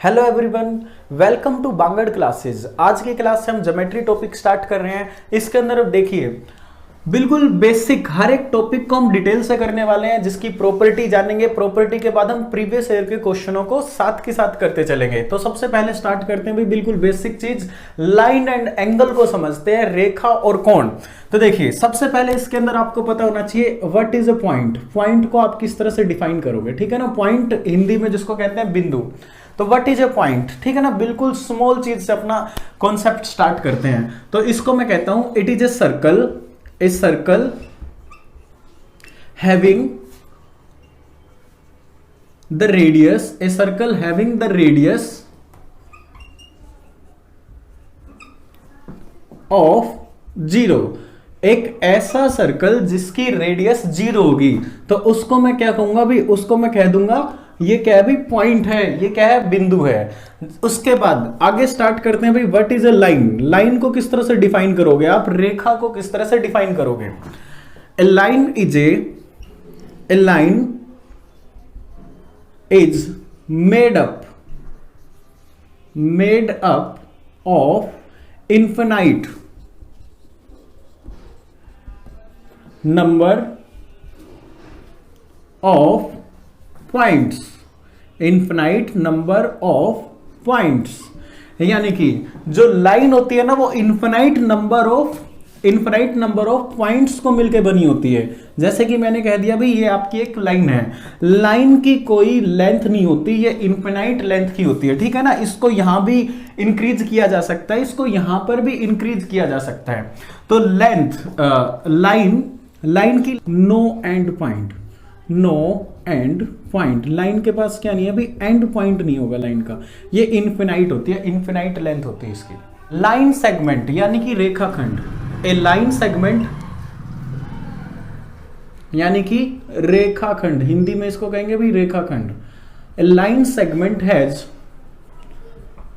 Hello everyone, welcome to Bangar classes. आज की class से हम ज्योमेट्री टॉपिक स्टार्ट कर रहे हैं। इसके अंदर अब देखिए बिल्कुल बेसिक हर एक टॉपिक को हम डिटेल से करने वाले हैं, जिसकी प्रॉपर्टी जानेंगे। प्रॉपर्टी के बाद हम प्रीवियस ईयर के क्वेश्चनों को साथ के साथ करते चलेंगे। तो सबसे पहले स्टार्ट करते हैं भाई बिल्कुल बेसिक चीज, लाइन एंड एंगल को समझते हैं, रेखा और कोण। तो देखिए सबसे पहले इसके अंदर आपको पता होना चाहिए what is a point. Point को आप किस तरह से डिफाइन करोगे, ठीक है ना। पॉइंट हिंदी में जिसको कहते हैं बिंदु। तो व्हाट इज अ पॉइंट, ठीक है ना। बिल्कुल स्मॉल चीज से अपना कॉन्सेप्ट स्टार्ट करते हैं। तो इसको मैं कहता हूं it is a circle having the radius, a circle having the radius of 0। एक ऐसा सर्कल जिसकी रेडियस 0 होगी, तो उसको मैं क्या कहूंगा भाई, उसको मैं कह दूंगा ये क्या है भाई, पॉइंट है, ये क्या है, बिंदु है। उसके बाद आगे स्टार्ट करते हैं भाई what is a line. Line को किस तरह से डिफाइन करोगे आप, रेखा को किस तरह से डिफाइन करोगे। A line is made up of infinite number of points, infinite number of points. यानी कि जो लाइन होती है ना, वो इन्फिनाइट नंबर ऑफ पॉइंट्स को मिलकर बनी होती है। जैसे कि मैंने कह दिया भाई ये आपकी एक लाइन है, लाइन की कोई लेंथ नहीं होती, ये इन्फिनाइट लेंथ की होती है, ठीक है ना। इसको यहां भी इंक्रीज किया जा सकता है, इसको यहां पर भी इंक्रीज किया जा सकता है। तो लेंथ लाइन की नो एंड पॉइंट, लाइन के पास क्या नहीं है भाई, एंड पॉइंट नहीं होगा लाइन का, ये इन्फिनाइट होती है, इन्फिनाइट लेंथ होती है इसकी। लाइन सेगमेंट यानी कि रेखाखंड, ए लाइन सेगमेंट यानी कि रेखाखंड, हिंदी में इसको कहेंगे भाई रेखाखंड। A line segment has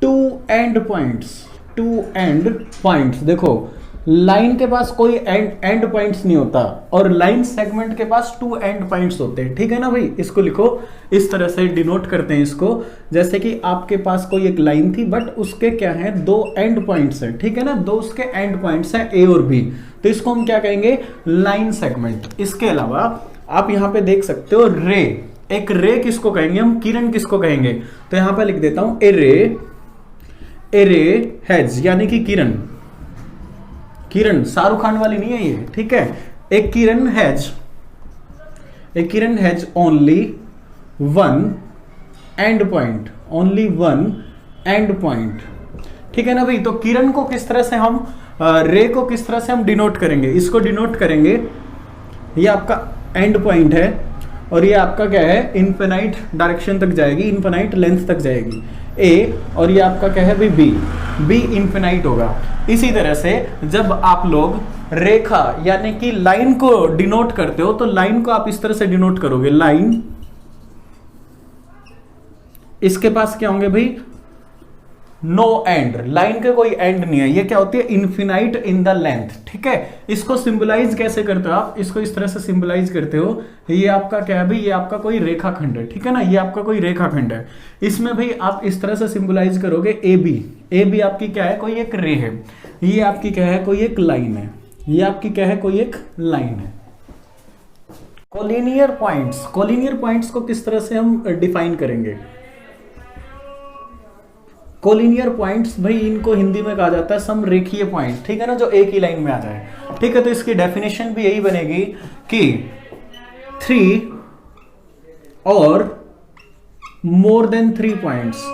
two end points. देखो लाइन के पास कोई एंड पॉइंट्स नहीं होता, और लाइन सेगमेंट के पास टू एंड पॉइंट्स होते हैं, ठीक है ना भाई। इसको लिखो इस तरह से, डिनोट करते हैं इसको। जैसे कि आपके पास कोई एक लाइन थी, बट उसके क्या है, दो एंड पॉइंट्स है, ठीक है ना, दो उसके एंड पॉइंट्स है ए और बी। तो इसको हम क्या कहेंगे, लाइन सेगमेंट। इसके अलावा आप यहां पे देख सकते हो रे, एक रे किसको कहेंगे हम, किरण किसको कहेंगे। तो यहां पे लिख देता हूं ए रे हैज, यानी कि किरण शाहरुख खान वाली नहीं है ये, ठीक है। एक किरण has only one end point, ठीक है ना भाई। तो किरण को किस तरह से हम, रे को किस तरह से हम डिनोट करेंगे, इसको डिनोट करेंगे, ये आपका एंड पॉइंट है, और ये आपका क्या है, इन्फिनाइट डायरेक्शन तक जाएगी, इन्फिनाइट लेंथ तक जाएगी ए, और ये आपका क्या है भाई बी इन्फिनाइट होगा। इसी तरह से जब आप लोग रेखा यानी कि लाइन को डिनोट करते हो, तो लाइन को आप इस तरह से डिनोट करोगे, लाइन, इसके पास क्या होंगे भाई, नो एंड, लाइन के कोई एंड नहीं है, ये क्या होती है, इन्फिनाइट इन द लेंथ, ठीक है। इसको सिंबलाइज कैसे करते हो आप, इसको इस तरह से सिंबलाइज करते हो, ये आपका क्या है भाई, ये आपका कोई रेखाखंड है, ठीक है ना, ये आपका कोई रेखाखंड है। इसमें भाई आप इस तरह से सिंबलाइज करोगे ए बी आपकी क्या है, कोई एक रे है, ये आपकी क्या है, कोई एक लाइन है, ये आपकी क्या है, कोई एक लाइन है। कोलिनियर पॉइंट्स को किस तरह से हम डिफाइन करेंगे। कोलिनियर पॉइंट्स भाई इनको हिंदी में कहा जाता है समरेखीय पॉइंट, ठीक है ना, जो एक ही लाइन में आ जाए, ठीक है। तो इसकी डेफिनेशन भी यही बनेगी कि 3 और more than 3 points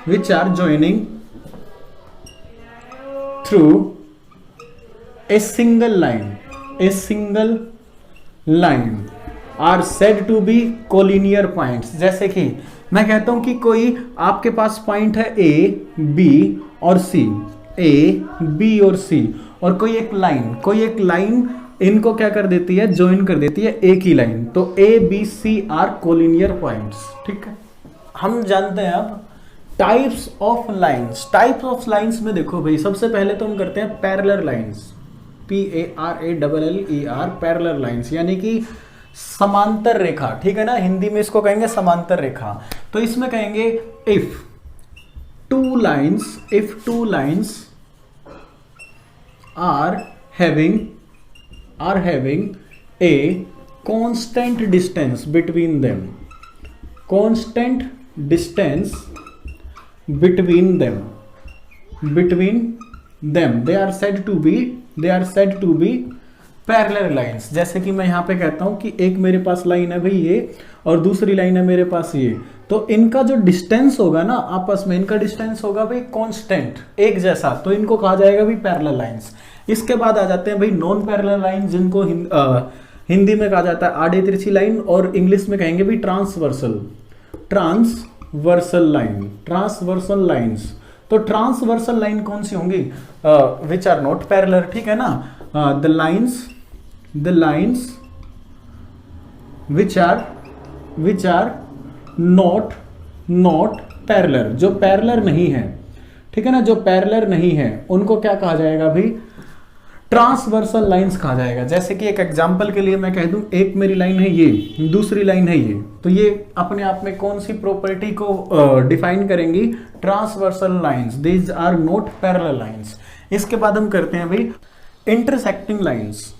which are joining through a single line are said to be collinear points। जैसे कि मैं कहता हूं कि कोई आपके पास पॉइंट है ए बी और सी, और कोई एक लाइन इनको क्या कर देती है, ज्वाइन कर देती है एक ही लाइन। तो A B C are collinear points, ठीक है। हम जानते हैं अब types of lines, types of lines में देखो भाई, सबसे पहले तो हम करते हैं parallel lines, PARALLER, parallel lines यानी कि समांतर रेखा, ठीक है ना, हिंदी में इसको कहेंगे समांतर रेखा। तो इसमें कहेंगे if two lines are having a constant distance between them, constant distance between them they are said to be parallel lines। जैसे कि मैं यहां पे कहता हूं कि एक मेरे पास लाइन है भाई ये, और दूसरी लाइन है मेरे पास ये, तो इनका जो डिस्टेंस होगा ना आपस में, इनका डिस्टेंस होगा भाई कांस्टेंट, एक जैसा, तो इनको कहा जाएगा भाई पैरेलल लाइंस। इसके बाद आ जाते हैं भाई नॉन पैरेलल लाइन, जिनको हिंदी में कहा जाता है आड़े तिरछी लाइन, और इंग्लिश में कहेंगे भाई ट्रांसवर्सल लाइंस। तो ट्रांसवर्सल लाइन कौन सी होंगी? विच आर नॉट पैरेलल, ठीक है ना, the lines which are not parallel, जो पैरेलल नहीं है, ठीक है ना, जो पैरेलल नहीं है उनको क्या कहा जाएगा भाई? ट्रांसवर्सल लाइंस कहा जाएगा। जैसे कि एक एग्जांपल के लिए मैं कह दूं, एक मेरी लाइन है ये, दूसरी लाइन है ये, तो ये अपने आप में कौन सी प्रॉपर्टी को डिफाइन करेंगी? Transversal lines, these are not parallel lines. इसके बाद हम करते हैं भाई इंटरसेक्टिंग लाइंस।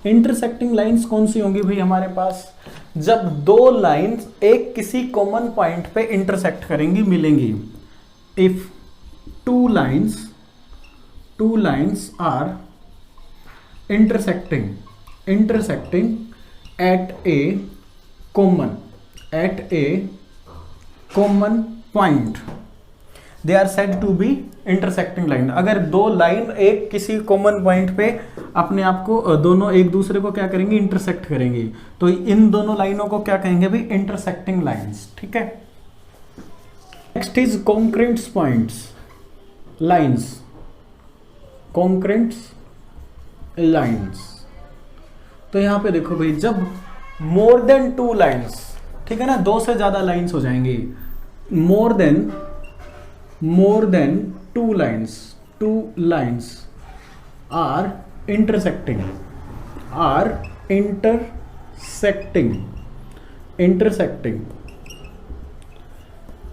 इंटरसेक्टिंग लाइंस कौन सी होंगी भाई हमारे पास? जब दो लाइंस एक किसी कॉमन पॉइंट पे इंटरसेक्ट करेंगी, मिलेंगी। If two lines are intersecting at a common point, they are said to be intersecting line। अगर दो लाइन एक किसी कॉमन पॉइंट पे अपने आप को, दोनों एक दूसरे को क्या करेंगी? इंटरसेक्ट करेंगी, तो इन दोनों लाइनों को क्या कहेंगे भाई? इंटरसेक्टिंग लाइंस, ठीक है। Next is concurrents points, lines, concurrents lines. तो यहां पे देखो भाई, जब मोर देन टू लाइंस, ठीक है ना, दो से ज्यादा लाइंस हो जाएंगी, more than two lines are intersecting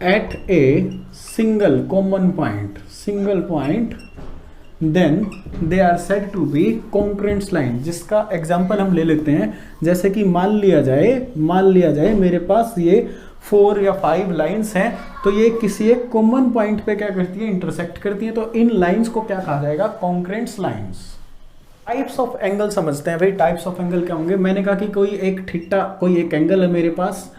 at a single common point, then they are said to be concurrent line। जिसका एग्जांपल हम ले लेते हैं, जैसे कि मान लिया जाए मेरे पास ये 4 या 5 लाइंस हैं, तो ये किसी एक कॉमन पॉइंट पे क्या करती है? इंटरसेक्ट करती है, तो इन लाइंस को क्या कहा जाएगा? Concurrent lines. Types of angle समझते हैं भाई। टाइप्स ऑफ एंगल क्या होंगे? मैंने कहा कि कोई एक एंगल है मेरे पास,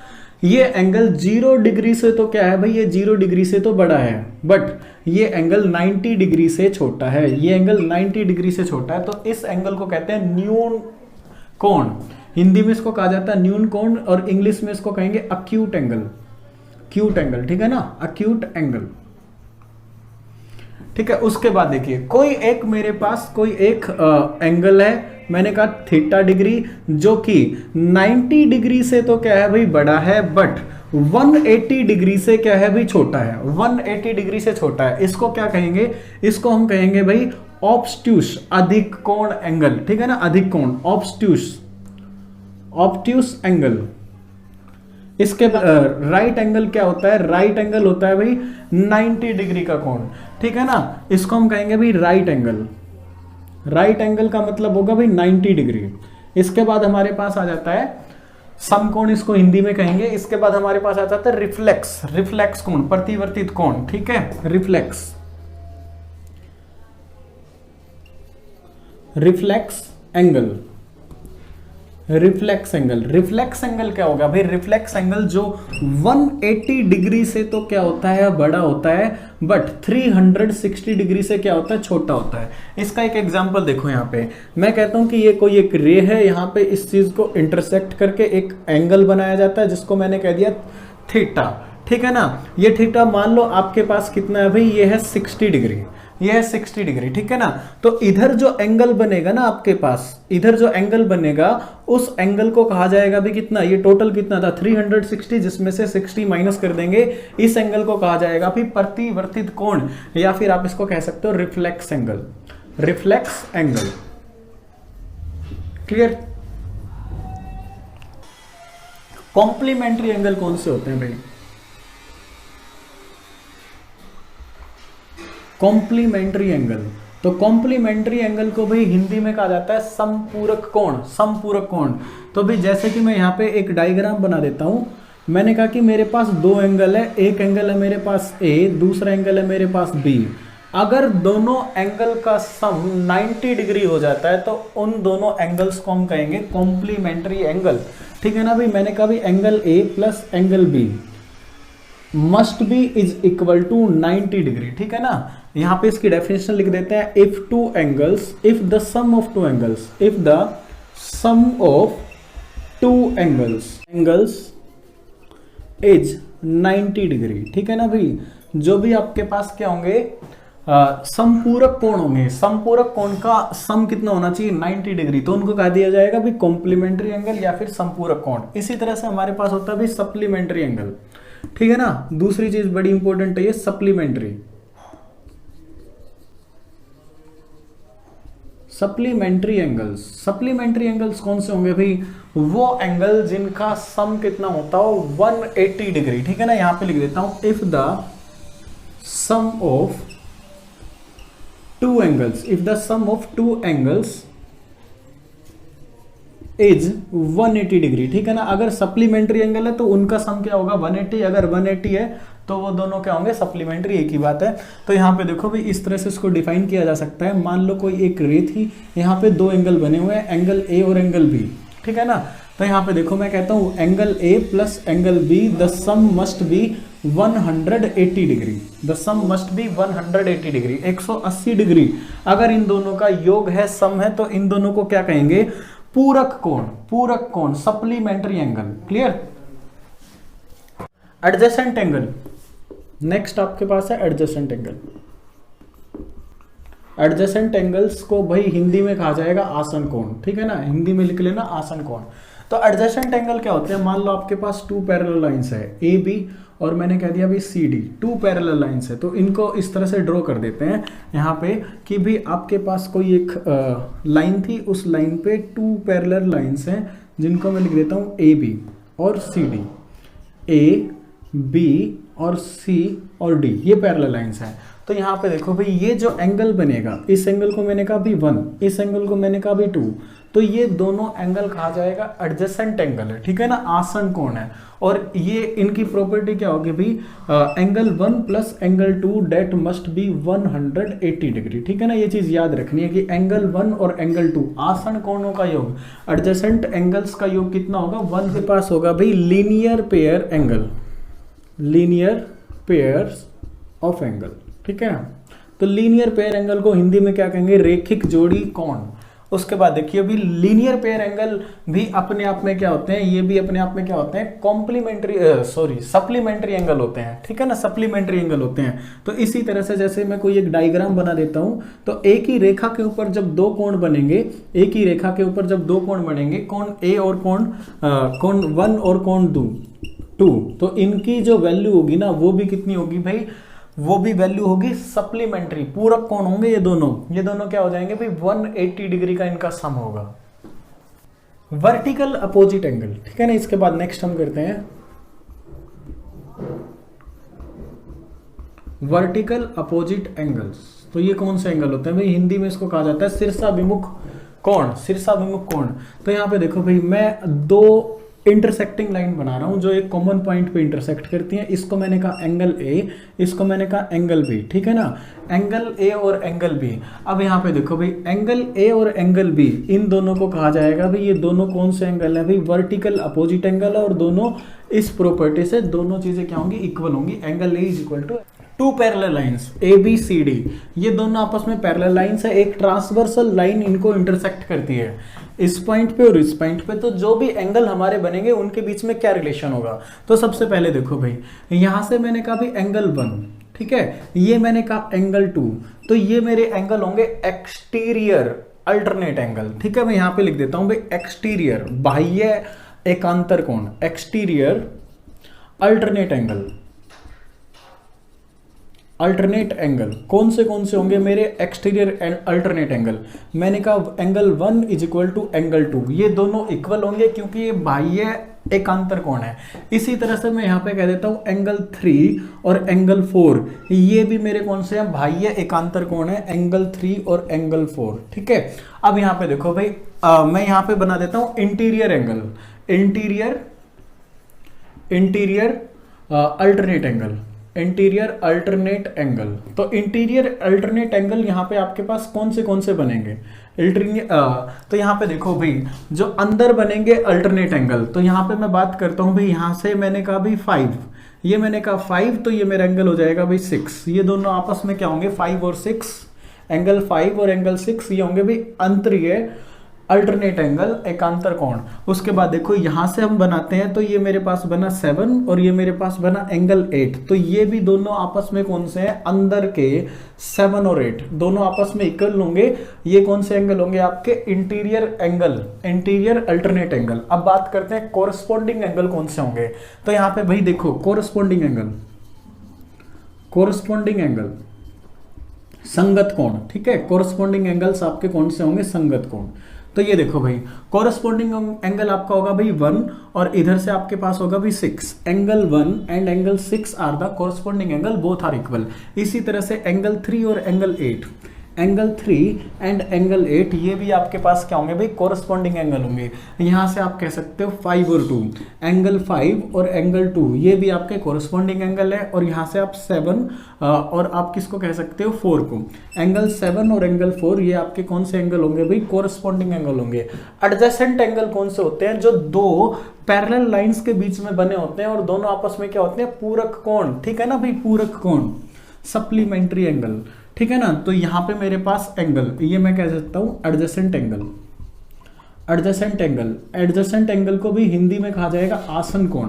ये एंगल 0 डिग्री से तो क्या है भाई? ये 0 डिग्री से तो बड़ा है, बट ये एंगल 90 डिग्री से छोटा है, ये एंगल 90 डिग्री से छोटा है, तो इस एंगल को कहते हैं न्यून कोण। हिंदी में इसको कहा जाता है न्यून कोण, और इंग्लिश में इसको कहेंगे अक्यूट एंगल, ठीक है ना, अक्यूट एंगल, ठीक है। उसके बाद देखिए, मेरे पास कोई एक एंगल है, मैंने कहा थीटा डिग्री, जो कि 90 डिग्री से तो क्या है भाई? बड़ा है, बट 180 डिग्री से क्या है भाई? छोटा है, 180 डिग्री से छोटा है। इसको क्या कहेंगे? इसको हम कहेंगे भाई ऑब्स्ट्यूस, अधिक कोण एंगल, ठीक है ना, अधिक कोण, ऑब्ट्यूस एंगल। इसके राइट एंगल क्या होता है? राइट एंगल होता है भाई 90 डिग्री का कोण, ठीक है ना, इसको हम कहेंगे भाई राइट एंगल। राइट एंगल का मतलब होगा भाई 90 डिग्री। इसके बाद हमारे पास आ जाता है समकोण, इसको हिंदी में कहेंगे। इसके बाद हमारे पास आ जाता है रिफ्लेक्स कोण, प्रतिवर्तित कोण, ठीक है, रिफ्लेक्स एंगल। रिफ्लेक्स एंगल क्या होगा भाई? रिफ्लेक्स एंगल जो 180 डिग्री से तो क्या होता है? बड़ा होता है, बट 360 डिग्री से क्या होता है? छोटा होता है। इसका एक एग्जांपल देखो, यहाँ पे मैं कहता हूं कि ये कोई एक रे है, यहाँ पे इस चीज को इंटरसेक्ट करके एक एंगल बनाया जाता है, जिसको मैंने कह दिया थीटा, ठीक है ना। ये थीटा मान लो आपके पास कितना है भाई? ये है 60 डिग्री। ये है 60 डिग्री, ठीक है ना। तो इधर जो एंगल बनेगा ना आपके पास, इधर जो एंगल बनेगा उस एंगल को कहा जाएगा भी कितना, ये टोटल कितना था 360, जिसमें से 60 माइनस कर देंगे, इस एंगल को कहा जाएगा भी प्रतिवर्तित कोण, या फिर आप इसको कह सकते हो reflex angle, reflex angle. Clear. Complementary angle कौन से होते हैं भाई? कॉम्प्लीमेंट्री एंगल, तो कॉम्प्लीमेंट्री एंगल को भाई हिंदी में कहा जाता है समपूरक कोण, समपूरक कोण। तो भाई जैसे कि मैं यहाँ पे एक डायग्राम बना देता हूं, मैंने कहा कि मेरे पास दो एंगल है, एक एंगल है मेरे पास ए, दूसरा एंगल है मेरे पास बी। अगर दोनों एंगल का सम 90 डिग्री हो जाता है तो उन दोनों एंगल्स को हम कहेंगे कॉम्प्लीमेंट्री एंगल, ठीक है ना भाई। मैंने कहा भी angle A plus angle B must be is equal to 90 degree, ठीक है ना। यहां पे इसकी डेफिनेशन लिख देते हैं, if two angles, if the sum of two angles, if the sum of two angles is 90 degree, ठीक है ना भाई। जो भी आपके पास क्या होंगे, समपूरक कोण होंगे, समपूरक कोण का सम कितना होना चाहिए 90 डिग्री, तो उनको कहा दिया जाएगा भी कॉम्प्लीमेंट्री एंगल या फिर समपूरक कोण। इसी तरह से हमारे पास होता है भी सप्लीमेंट्री एंगल, ठीक है ना। दूसरी चीज बड़ी इंपॉर्टेंट है ये supplementary, supplementary angles. Supplementary angles कौन से होंगे भाई? वो एंगल जिनका सम कितना होता हो 180 डिग्री, ठीक है ना। यहां पे लिख देता हूं, if the sum of two angles, if the sum of two angles is 180 degree, ठीक है ना। अगर सप्लीमेंट्री एंगल है तो उनका सम क्या होगा 180, अगर 180 है तो वो दोनों क्या होंगे सप्लीमेंट्री, एक ही बात है। तो यहाँ पे देखो भाई इस तरह से इसको डिफाइन किया जा सकता है। मान लो कोई एक रे थी, यहाँ पे दो एंगल बने हुए हैं, एंगल ए और एंगल बी, ठीक है ना। तो यहाँ पे देखो मैं कहता हूँ angle A plus angle B, the sum must be 180 degree, the sum must be 180 degree, 180 degree. अगर इन दोनों का योग है, सम है, तो इन दोनों को क्या कहेंगे? पूरक कोण, पूरक कोण, supplementary angle. Clear. Adjacent angle, next आपके पास है एडजेसेंट एंगल। एडजेसेंट एंगल्स को भाई हिंदी में कहा जाएगा आसन कोण, ठीक है ना। हिंदी में लिख लेना आसन कोण। तो एडजेसेंट एंगल क्या होते हैं? मान लो आपके पास टू पैरेलल लाइंस है, ए बी, और मैंने कह दिया भी C D, two parallel lines है। तो इनको इस तरह से ड्रॉ कर देते हैं यहाँ पे कि भी आपके पास कोई एक लाइन थी, उस लाइन पे टू पैरेलल लाइंस हैं जिनको मैं लिख देता हूँ ए बी और सी डी, ए बी और सी और डी, ये पैरेलल लाइंस हैं। तो यहाँ पे देखो भाई ये जो एंगल बनेगा, इस एंगल को मैंने कहा भी 1, इस एंगल को मैंने कहा भी 2, तो ये दोनों एंगल कहा जाएगा एडजेसेंट एंगल है, ठीक है ना, आसन कोण है। और ये इनकी प्रॉपर्टी क्या होगी भाई? Angle 1 plus angle 2 that must be 180 degree, ठीक है ना। ये चीज याद रखनी है कि एंगल 1 और एंगल 2 आसन कोणों का योग, एडजेसेंट एंगल्स का योग कितना होगा? 1 के पास होगा भाई linear pair angle, linear pairs of angle, ठीक है ना। तो लीनियर पेयर एंगल को हिंदी में क्या कहेंगे? रेखिक जोड़ी कोण। उसके बाद देखिए अभी लीनियर पेयर एंगल भी अपने आप में क्या होते हैं? ये भी अपने आप में क्या होते हैं? कॉम्प्लीमेंट्री सप्लीमेंट्री एंगल होते हैं, ठीक है ना, सप्लीमेंट्री एंगल होते हैं। तो इसी तरह से जैसे मैं कोई एक डायग्राम बना देता हूं, तो एक ही रेखा के ऊपर जब दो कोण बनेंगे, एक ही रेखा के ऊपर जब दो कोण बनेंगे, कोण ए और कोण 1 और कोण 2, तो इनकी जो वैल्यू होगी ना वो भी कितनी होगी भाई? वो भी वैल्यू होगी सप्लीमेंट्री, पूरक कोण होंगे ये दोनों क्या हो जाएंगे भाई? 180 डिग्री का इनका सम होगा। वर्टिकल अपोजिट एंगल, ठीक है ना। इसके बाद नेक्स्ट हम करते हैं वर्टिकल अपोजिट एंगल्स। तो ये कौन से एंगल होते हैं भाई? हिंदी में इसको कहा जाता है शीर्षाभिमुख कोण, शीर्षाभिमुख कोण। तो यहाँ पे देखो भाई मैं दो इंटरसेक्टिंग लाइन बना रहा हूं जो एक कॉमन पॉइंट पे इंटरसेक्ट करती हैं। इसको मैंने कहा एंगल ए, इसको मैंने कहा एंगल बी, ठीक है ना। एंगल ए और एंगल बी। अब यहाँ पे देखो भाई एंगल ए और एंगल बी, इन दोनों को कहा जाएगा भाई ये दोनों कौन से एंगल है भाई? वर्टिकल अपोजिट एंगल है। और दोनों इस प्रॉपर्टी से दोनों चीजें क्या होंगी? इक्वल होंगी। Angle A is equal to two parallel lines A B C D, ये दोनों आपस में पैरेलल लाइंस है। एक ट्रांसवर्सल लाइन इनको इंटरसेक्ट करती है इस पॉइंट पे और इस पॉइंट पे। तो जो भी एंगल हमारे बनेंगे उनके बीच में क्या रिलेशन होगा? तो सबसे पहले देखो भाई यहां से मैंने कहा भाई एंगल 1, ठीक है। ये मैंने कहा एंगल 2, तो ये मेरे एंगल होंगे एक्सटीरियर अल्टरनेट एंगल, ठीक है। मैं यहां पे लिख देता हूं भाई एक्सटीरियर बाह्य एकांतर कोण, exterior alternate angle. Alternate angle कौन से होंगे मेरे एक्सटीरियर एंड अल्टरनेट एंगल। मैंने कहा angle 1 is equal to angle 2, ये दोनों इक्वल होंगे क्योंकि ये बाह्य एकांतर कोण है। इसी तरह से मैं यहाँ पे कह देता हूँ एंगल 3 और एंगल 4, ये भी मेरे कौन से हैं, बाह्य एकांतर कोण है, एंगल 3 और एंगल 4, ठीक है। अब यहाँ पे देखो भाई मैं यहाँ पे बना देता हूँ interior angle, interior alternate angle, interior alternate angle. तो इंटीरियर अल्टरनेट एंगल यहाँ पे आपके पास कौन से बनेंगे, तो यहाँ पे देखो भाई जो अंदर बनेंगे अल्टरनेट एंगल, तो यहाँ पे मैं बात करता हूँ भाई, यहाँ से मैंने कहा भाई 5, ये मैंने कहा 5, तो ये मेरा एंगल हो जाएगा भाई 6। ये दोनों आपस में क्या होंगे, 5 और 6, एंगल 5 और एंगल 6 ये होंगे भाई अंतरीय अल्टरनेट एंगल एकांतर कोण। उसके बाद देखो यहां से हम बनाते हैं, तो ये मेरे पास बना 7 और ये मेरे पास बना एंगल 8, तो ये भी दोनों आपस में कौन से हैं, अंदर के 7 और 8 दोनों आपस में इक्वल होंगे। ये कौन से एंगल होंगे आपके, interior angle, interior alternate angle. अब बात करते हैं कोरस्पॉन्डिंग एंगल कौन से होंगे। तो यहां पे भाई देखो कोरस्पॉन्डिंग एंगल संगत कोण, ठीक है। कोरस्पॉन्डिंग एंगल्स आपके कौन से होंगे, संगत कोण। तो ये देखो भाई कोरस्पॉन्डिंग एंगल आपका होगा भाई 1 और इधर से आपके पास होगा भाई 6। Angle 1 and angle 6 are the corresponding angle, both are equal. इसी तरह से एंगल 3 और एंगल 8, एंगल 3 एंड एंगल 8 ये भी आपके पास क्या होंगे भाई, कोरस्पॉन्डिंग एंगल होंगे। यहां से आप कह सकते हो 5 और 2, एंगल 5 और एंगल 2 ये भी आपके कोरस्पॉन्डिंग एंगल है। और यहां से आप 7 और आप किसको कह सकते हो, 4 को। एंगल 7 और एंगल 4 ये आपके कौन से एंगल होंगे भाई, कोरस्पॉन्डिंग एंगल होंगे। एडजेसेंट एंगल कौन से होते हैं, जो दो पैरेलल लाइंस के बीच में बने होते हैं और दोनों आपस में क्या होते हैं, पूरक कोण, ठीक है ना भाई, पूरक कोण, सप्लीमेंट्री एंगल, ठीक है ना। तो यहां पे मेरे पास एंगल, ये मैं कह सकता हूं एडजेसेंट एंगल, एडजेसेंट एंगल को भी हिंदी में कहा जाएगा आसन कोण,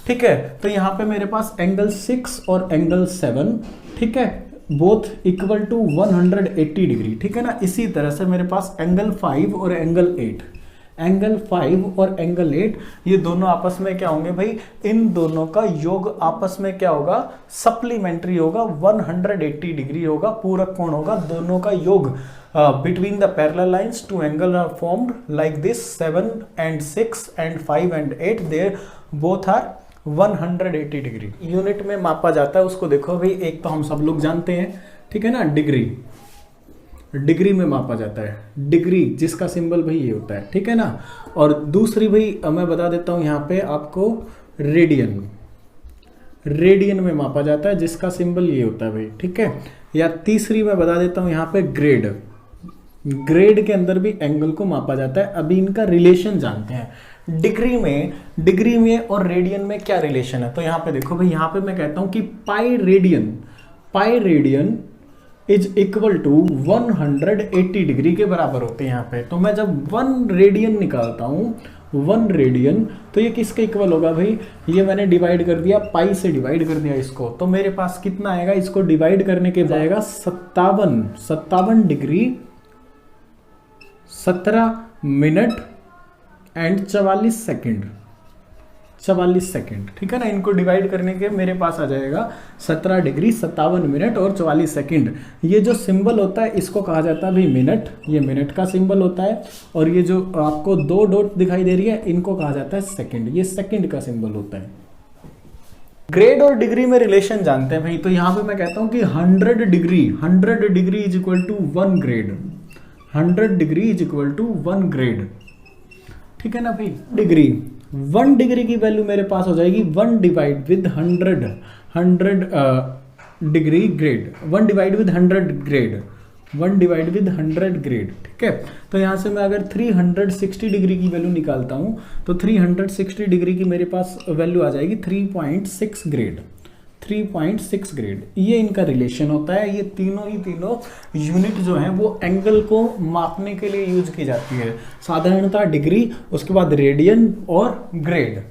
ठीक है। तो यहां पे मेरे पास एंगल 6 और एंगल 7, ठीक है, बोथ इक्वल टू 180 डिग्री, ठीक है ना। इसी तरह से मेरे पास एंगल 5 और एंगल 8, एंगल 5 और एंगल 8 ये दोनों आपस में क्या होंगे भाई, इन दोनों का योग आपस में क्या होगा, सप्लीमेंट्री होगा, 180 डिग्री होगा, पूरक कोण होगा। दोनों का योग between the parallel lines two angle are formed like this, 7 and 6 and 5 and 8 there both are 180 degree. Unit में मापा जाता है उसको देखो भाई, एक तो हम सब लोग जानते हैं, ठीक है ना, डिग्री में मापा जाता है, डिग्री जिसका सिंबल भाई ये होता है, ठीक है ना। और दूसरी भाई मैं बता देता हूं यहाँ पे आपको, रेडियन में मापा जाता है जिसका सिंबल ये होता है भाई, ठीक है। या तीसरी मैं बता देता हूं यहाँ पे ग्रेड के अंदर भी एंगल को मापा जाता है। अभी इनका रिलेशन जानते हैं। डिग्री में और रेडियन में क्या रिलेशन है, तो यहाँ पे देखो भाई, यहाँ पे मैं कहता हूं कि pi radian is equal to 180 degree के बराबर होते हैं यहाँ पे। तो मैं जब 1 रेडियन निकालता हूँ, 1 रेडियन, तो ये किसके इक्वल होगा भाई, ये मैंने डिवाइड कर दिया, पाई से डिवाइड कर दिया इसको, तो मेरे पास कितना आएगा, इसको डिवाइड करने के जाएगा 57 डिग्री 17 मिनट एंड 44 सेकंड, ठीक है ना। इनको डिवाइड करने के मेरे पास आ जाएगा 17 डिग्री 57 मिनट और 44 सेकंड। ये जो सिंबल होता है इसको कहा जाता है भाई मिनट, ये मिनट का सिंबल होता है। और ये जो आपको 2 डॉट दिखाई दे रही है इनको कहा जाता है सेकंड, ये सेकंड का सिंबल होता है। ग्रेड और डिग्री में रिलेशन जानते हैं भाई, तो यहां पे मैं कहता हूं कि 100 degree is equal to 1 grade, 100 degree is equal to 1 grade, ठीक है ना भाई। 1 डिग्री की वैल्यू मेरे पास हो जाएगी 1 divide with 100 degree grade, 1 divide with 100 grade, ठीक है। तो यहां से मैं अगर 360 डिग्री की वैल्यू निकालता हूं, तो 360 डिग्री की मेरे पास वैल्यू आ जाएगी 3.6 ग्रेड, 3.6 ग्रेड। ये इनका रिलेशन होता है। ये तीनों यूनिट जो है वो एंगल को मापने के लिए यूज की जाती है, साधारणतः डिग्री, उसके बाद रेडियन और ग्रेड।